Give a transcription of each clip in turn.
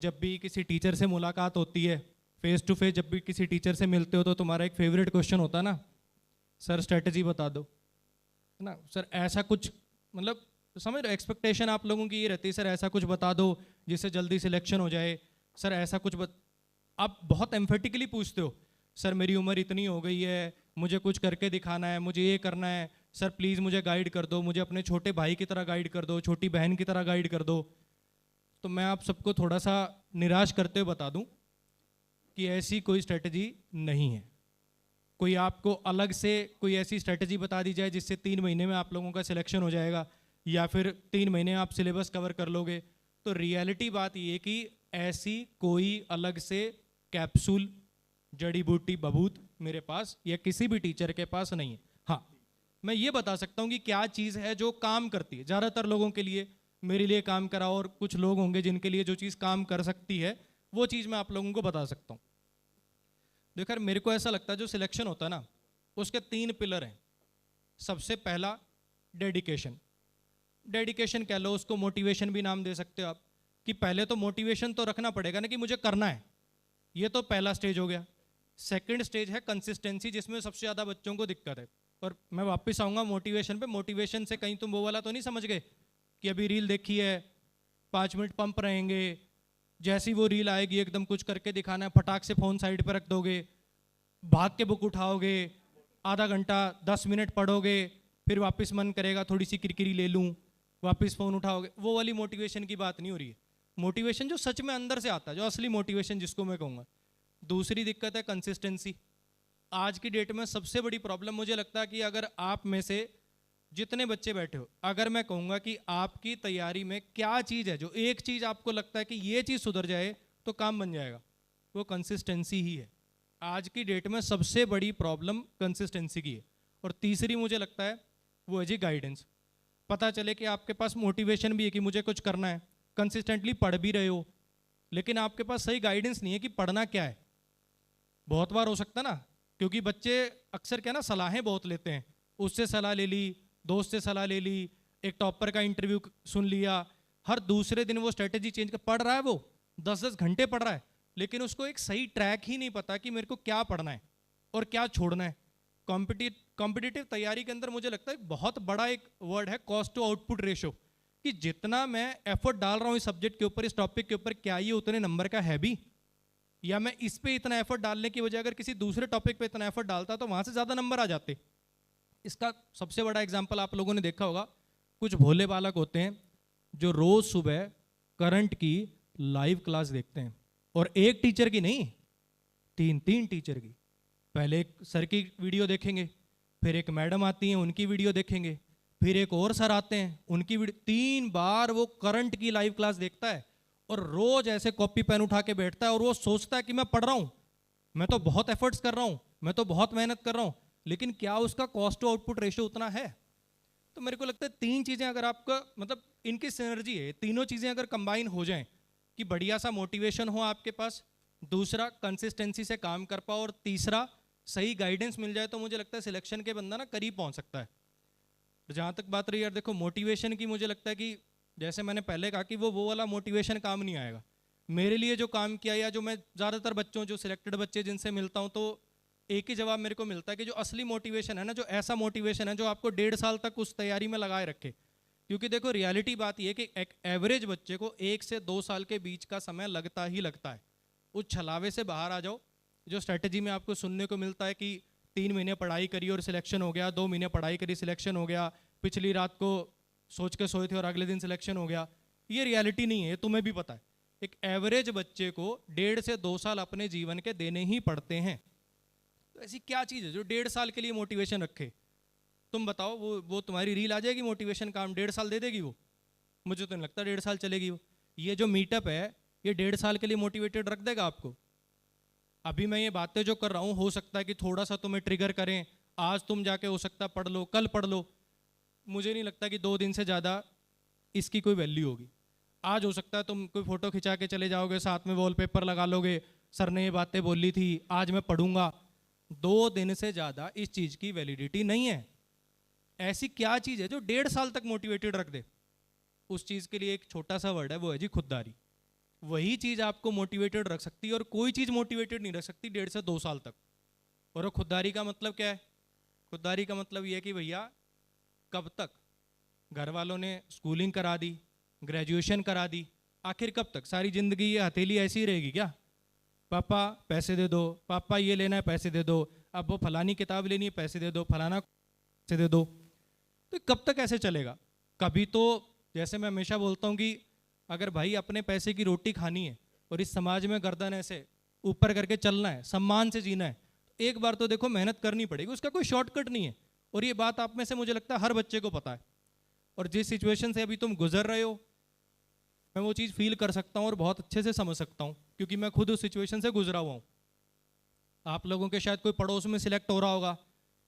जब भी किसी टीचर से मुलाकात होती है, फेस टू फेस जब भी किसी टीचर से मिलते हो तो तुम्हारा एक फेवरेट क्वेश्चन होता है ना, सर स्ट्रेटजी बता दो, है ना सर ऐसा कुछ, मतलब समझ रहे, एक्सपेक्टेशन आप लोगों की ये रहती है सर ऐसा कुछ बता दो जिससे जल्दी सिलेक्शन हो जाए, सर ऐसा कुछ आप बहुत एम्फेटिकली पूछते हो, सर मेरी उम्र इतनी हो गई है, मुझे कुछ करके दिखाना है, मुझे ये करना है, सर प्लीज़ मुझे गाइड कर दो, मुझे अपने छोटे भाई की तरह गाइड कर दो, छोटी बहन की तरह गाइड कर दो। तो मैं आप सबको थोड़ा सा निराश करते हुए बता दूं कि ऐसी कोई स्ट्रेटजी नहीं है। कोई आपको अलग से कोई ऐसी स्ट्रेटजी बता दी जाए जिससे 3 महीने में आप लोगों का सिलेक्शन हो जाएगा या फिर 3 महीने आप सिलेबस कवर कर लोगे, तो रियलिटी बात ये कि ऐसी कोई अलग से कैप्सूल, जड़ी बूटी, बबूत मेरे पास या किसी भी टीचर के पास नहीं है। हाँ, मैं ये बता सकता हूँ कि क्या चीज़ है जो काम करती है। ज़्यादातर लोगों के लिए मेरे लिए काम करा, और कुछ लोग होंगे जिनके लिए जो चीज़ काम कर सकती है वो चीज़ मैं आप लोगों को बता सकता हूँ। देखो यार, मेरे को ऐसा लगता है जो सिलेक्शन होता है ना, उसके 3 पिलर हैं। सबसे पहला डेडिकेशन। डेडिकेशन कह लो, उसको मोटिवेशन भी नाम दे सकते हो आप, कि पहले तो मोटिवेशन तो रखना पड़ेगा ना कि मुझे करना है, ये तो पहला स्टेज हो गया। सेकंड स्टेज है कंसिस्टेंसी, जिसमें सबसे ज़्यादा बच्चों को दिक्कत है। और मैं वापस आऊँगा मोटिवेशन पे। मोटिवेशन से कहीं तुम वो वाला तो नहीं समझ गए कि अभी रील देखी है, 5 मिनट पंप रहेंगे, जैसी वो रील आएगी एकदम कुछ करके दिखाना है, फटाक से फ़ोन साइड पर रख दोगे, भाग के बुक उठाओगे, आधा घंटा 10 मिनट पढ़ोगे, फिर वापस मन करेगा थोड़ी सी किरकिरी ले लूँ, वापस फ़ोन उठाओगे। वो वाली मोटिवेशन की बात नहीं हो रही है। मोटिवेशन जो सच में अंदर से आता है, जो असली मोटिवेशन जिसको मैं कहूँगा। दूसरी दिक्कत है कंसिस्टेंसी। आज की डेट में सबसे बड़ी प्रॉब्लम मुझे लगता है कि अगर आप में से जितने बच्चे बैठे हो, अगर मैं कहूँगा कि आपकी तैयारी में क्या चीज़ है, जो एक चीज़ आपको लगता है कि ये चीज़ सुधर जाए तो काम बन जाएगा, वो कंसिस्टेंसी ही है। आज की डेट में सबसे बड़ी प्रॉब्लम कंसिस्टेंसी की है। और तीसरी मुझे लगता है वो है जी गाइडेंस। पता चले कि आपके पास मोटिवेशन भी है कि मुझे कुछ करना है, कंसिस्टेंटली पढ़ भी रहे हो, लेकिन आपके पास सही गाइडेंस नहीं है कि पढ़ना क्या है। बहुत बार हो सकता ना, क्योंकि बच्चे अक्सर क्या ना, सलाहें बहुत लेते हैं, उससे सलाह ले ली, दोस्त से सलाह ले ली, एक टॉपर का इंटरव्यू सुन लिया, हर दूसरे दिन वो स्ट्रेटेजी चेंज कर पढ़ रहा है, वो 10-10 घंटे पढ़ रहा है, लेकिन उसको एक सही ट्रैक ही नहीं पता कि मेरे को क्या पढ़ना है और क्या छोड़ना है। कॉम्पिटिटिव तैयारी के अंदर मुझे लगता है बहुत बड़ा एक वर्ड है कॉस्ट टू आउटपुट रेशो, कि जितना मैं एफर्ट डाल रहा हूँ इस सब्जेक्ट के ऊपर, इस टॉपिक के ऊपर, क्या ये उतने नंबर का है भी, या मैं इस पे इतना एफर्ट डालने की वजह अगर किसी दूसरे टॉपिक पे इतना एफर्ट डालता तो वहां से ज़्यादा नंबर आ जाते। इसका सबसे बड़ा एग्जाम्पल आप लोगों ने देखा होगा, कुछ भोले बालक होते हैं जो रोज सुबह करंट की लाइव क्लास देखते हैं, और एक टीचर की नहीं, 3-3 टीचर की। पहले एक सर की वीडियो देखेंगे, फिर एक मैडम आती हैं उनकी वीडियो देखेंगे, फिर एक और सर आते हैं उनकी वीडियो, 3 बार वो करंट की लाइव क्लास देखता है, और रोज ऐसे कॉपी पेन उठा के बैठता है और वो सोचता है कि मैं पढ़ रहा हूँ, मैं तो बहुत एफर्ट्स कर रहा हूँ, मैं तो बहुत मेहनत कर रहा हूँ, लेकिन क्या उसका कॉस्ट टू आउटपुट रेशियो उतना है? तो मेरे को लगता है 3 चीज़ें अगर आपका, मतलब इनकी सिनर्जी है, तीनों चीज़ें अगर कंबाइन हो जाएं कि बढ़िया सा मोटिवेशन हो आपके पास, दूसरा कंसिस्टेंसी से काम कर पाओ, और तीसरा सही गाइडेंस मिल जाए, तो मुझे लगता है सिलेक्शन के बंदा ना करीब पहुंच सकता है। जहाँ तक बात रही यार, देखो मोटिवेशन की, मुझे लगता है कि जैसे मैंने पहले कहा कि वो वाला मोटिवेशन काम नहीं आएगा। मेरे लिए जो काम किया, या जो मैं ज़्यादातर बच्चों, जो सिलेक्टेड बच्चे जिनसे मिलता हूँ, तो एक ही जवाब मेरे को मिलता है कि जो असली मोटिवेशन है ना, जो ऐसा मोटिवेशन है जो आपको 1.5 साल तक उस तैयारी में लगाए रखे। क्योंकि देखो रियलिटी बात यह है कि एक एवरेज बच्चे को 1 से 2 साल के बीच का समय लगता ही लगता है। उस छलावे से बाहर आ जाओ। जो स्ट्रेटजी में आपको सुनने को मिलता है कि 3 महीने पढ़ाई करी और सिलेक्शन हो गया, 2 महीने पढ़ाई करी सिलेक्शन हो गया, पिछली रात को सोच के सोए थे और अगले दिन सिलेक्शन हो गया, ये रियलिटी नहीं है, तुम्हें भी पता है। एक एवरेज बच्चे को 1.5 से 2 साल अपने जीवन के देने ही पड़ते हैं। तो ऐसी क्या चीज़ है जो 1.5 साल के लिए मोटिवेशन रखे? तुम बताओ, वो तुम्हारी रील आ जाएगी मोटिवेशन, काम 1.5 साल दे देगी वो? मुझे तो नहीं लगता 1.5 साल चलेगी वो। ये जो मीटअप है, ये 1.5 साल के लिए मोटिवेटेड रख देगा आपको? अभी मैं ये बातें जो कर रहा हूँ, हो सकता है कि थोड़ा सा तुम्हें ट्रिगर करें, आज तुम जाके हो सकता है पढ़ लो, कल पढ़ लो, मुझे नहीं लगता कि 2 दिन से ज़्यादा इसकी कोई वैल्यू होगी। आज हो सकता है तुम कोई फ़ोटो खिंचा के चले जाओगे, साथ में वॉलपेपर लगा लोगे, सर ने ये बातें बोली थी, आज मैं पढ़ूंगा। 2 दिन से ज़्यादा इस चीज़ की वैलिडिटी नहीं है। ऐसी क्या चीज़ है जो 1.5 साल तक मोटिवेटेड रख दे? उस चीज़ के लिए एक छोटा सा वर्ड है, वो है जी खुददारी। वही चीज़ आपको मोटिवेटेड रख सकती है, और कोई चीज़ मोटिवेटेड नहीं रख सकती 1.5 से 2 साल तक। और वो खुददारी का मतलब क्या है? खुददारी का मतलब ये है कि भैया कब तक? घर वालों ने स्कूलिंग करा दी, ग्रेजुएशन करा दी, आखिर कब तक? सारी ज़िंदगी ये हथेली ऐसी ही रहेगी क्या? पापा पैसे दे दो, पापा ये लेना है पैसे दे दो, अब वो फलानी किताब लेनी है पैसे दे दो, फलाना पैसे दे दो। तो कब तक ऐसे चलेगा? कभी तो, जैसे मैं हमेशा बोलता हूँ कि अगर भाई अपने पैसे की रोटी खानी है और इस समाज में गर्दन ऐसे ऊपर करके चलना है, सम्मान से जीना है, तो एक बार तो देखो मेहनत करनी पड़ेगी, उसका कोई शॉर्टकट नहीं है। और ये बात आप में से मुझे लगता है हर बच्चे को पता है। और जिस सिचुएशन से अभी तुम गुजर रहे हो, मैं वो चीज़ फील कर सकता हूँ और बहुत अच्छे से समझ सकता हूँ, क्योंकि मैं खुद उस सिचुएशन से गुजरा हुआ हूँ। आप लोगों के शायद कोई पड़ोस में सिलेक्ट हो रहा होगा,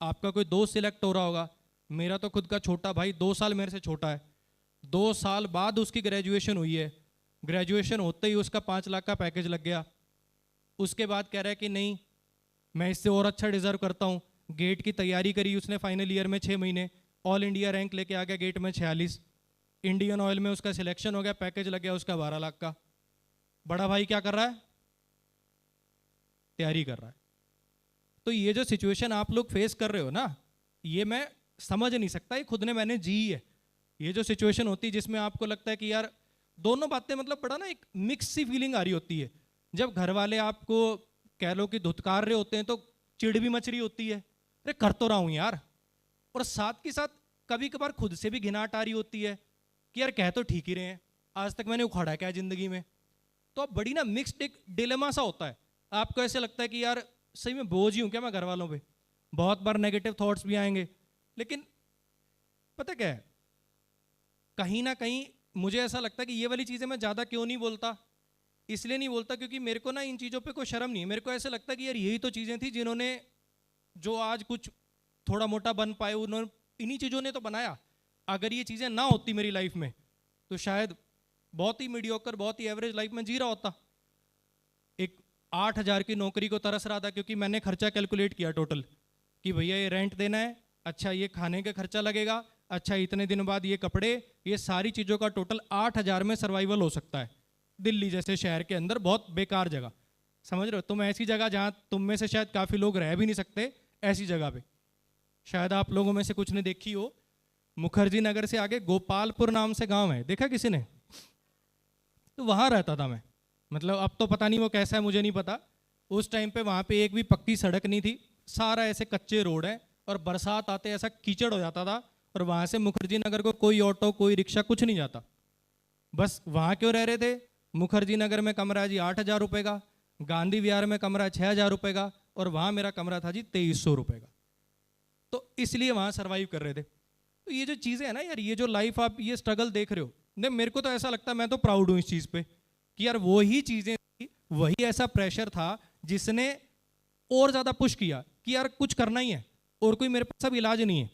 आपका कोई दोस्त सिलेक्ट हो रहा होगा। मेरा तो खुद का छोटा भाई 2 साल मेरे से छोटा है, 2 साल बाद उसकी ग्रेजुएशन हुई है। ग्रेजुएशन होते ही उसका 5 लाख का पैकेज लग गया। उसके बाद कह रहा है कि नहीं मैं इससे और अच्छा डिजर्व करता हूँ। गेट की तैयारी करी उसने फाइनल ईयर में 6 महीने, ऑल इंडिया रैंक लेके आ गया गेट में 46। इंडियन ऑयल में उसका सिलेक्शन हो गया, पैकेज लग गया उसका 12 लाख का। बड़ा भाई क्या कर रहा है? तैयारी कर रहा है। तो ये जो सिचुएशन आप लोग फेस कर रहे हो ना, ये मैं समझ नहीं सकता, ये खुद ने मैंने जी है। ये जो सिचुएशन होती है जिसमें आपको लगता है कि यार दोनों बातें, मतलब बड़ा ना एक मिक्स सी फीलिंग आ रही होती है। जब घर वाले आपको कह लो कि धुतकार रहे होते हैं तो चिढ़ भी मच रही होती है, अरे कर तो रहा हूँ यार। और साथ के साथ कभी कभार खुद से भी घिनाहट आ रही होती है कि यार कह तो ठीक ही रहे हैं, आज तक मैंने उखाड़ा क्या जिंदगी में। तो अब बड़ी ना मिक्स्ड एक डिलेमा सा होता है। आपको ऐसे लगता है कि यार सही में बोझ ही हूँ क्या मैं घर वालों पे? बहुत बार नेगेटिव थॉट्स भी आएंगे, लेकिन पता क्या है, कहीं ना कहीं मुझे ऐसा लगता है कि ये वाली चीज़ें मैं ज़्यादा क्यों नहीं बोलता। इसलिए नहीं बोलता क्योंकि मेरे को ना इन चीज़ों पे कोई शर्म नहीं है। मेरे को ऐसा लगता है कि यार यही तो चीज़ें थी जिन्होंने, जो आज कुछ थोड़ा मोटा बन पाए, उन्होंने इन्हीं चीज़ों ने तो बनाया। अगर ये चीज़ें ना होती मेरी लाइफ में तो शायद बहुत ही मीडियोकर, बहुत ही एवरेज लाइफ में जी रहा होता। एक 8,000 की नौकरी को तरस रहा था क्योंकि मैंने खर्चा कैलकुलेट किया टोटल कि भैया ये रेंट देना है, अच्छा ये खाने का खर्चा लगेगा, अच्छा इतने दिन बाद ये कपड़े, ये सारी चीज़ों का टोटल 8,000 में सर्वाइवल हो सकता है। दिल्ली जैसे शहर के अंदर बहुत बेकार जगह, समझ रहे हो तुम, ऐसी जगह जहाँ तुम में से शायद काफ़ी लोग रह भी नहीं सकते, ऐसी जगह पे शायद आप लोगों में से कुछ ने देखी हो। मुखर्जी नगर से आगे गोपालपुर नाम से गांव है, देखा किसी ने? तो वहाँ रहता था मैं। मतलब अब तो पता नहीं वो कैसा है, मुझे नहीं पता। उस टाइम पे वहाँ पे एक भी पक्की सड़क नहीं थी, सारा ऐसे कच्चे रोड है, और बरसात आते ऐसा कीचड़ हो जाता था। और वहाँ से मुखर्जी नगर को कोई ऑटो, कोई रिक्शा, कुछ नहीं जाता। बस वहाँ क्यों रह रहे थे? मुखर्जी नगर में कमरा जी 8,000 रुपये का, गांधी विहार में कमरा 6,000 रुपये का, और वहाँ मेरा कमरा था जी 2,300 रुपये का। तो इसलिए वहाँ सर्वाइव कर रहे थे। तो ये जो चीज़ें हैं ना यार, ये जो लाइफ आप ये स्ट्रगल देख रहे हो, नहीं मेरे को तो ऐसा लगता है, मैं तो प्राउड हूँ इस चीज़ पे कि यार वही चीज़ें थी, वही ऐसा प्रेशर था जिसने और ज़्यादा पुश किया कि यार कुछ करना ही है और कोई मेरे पास अब इलाज नहीं है।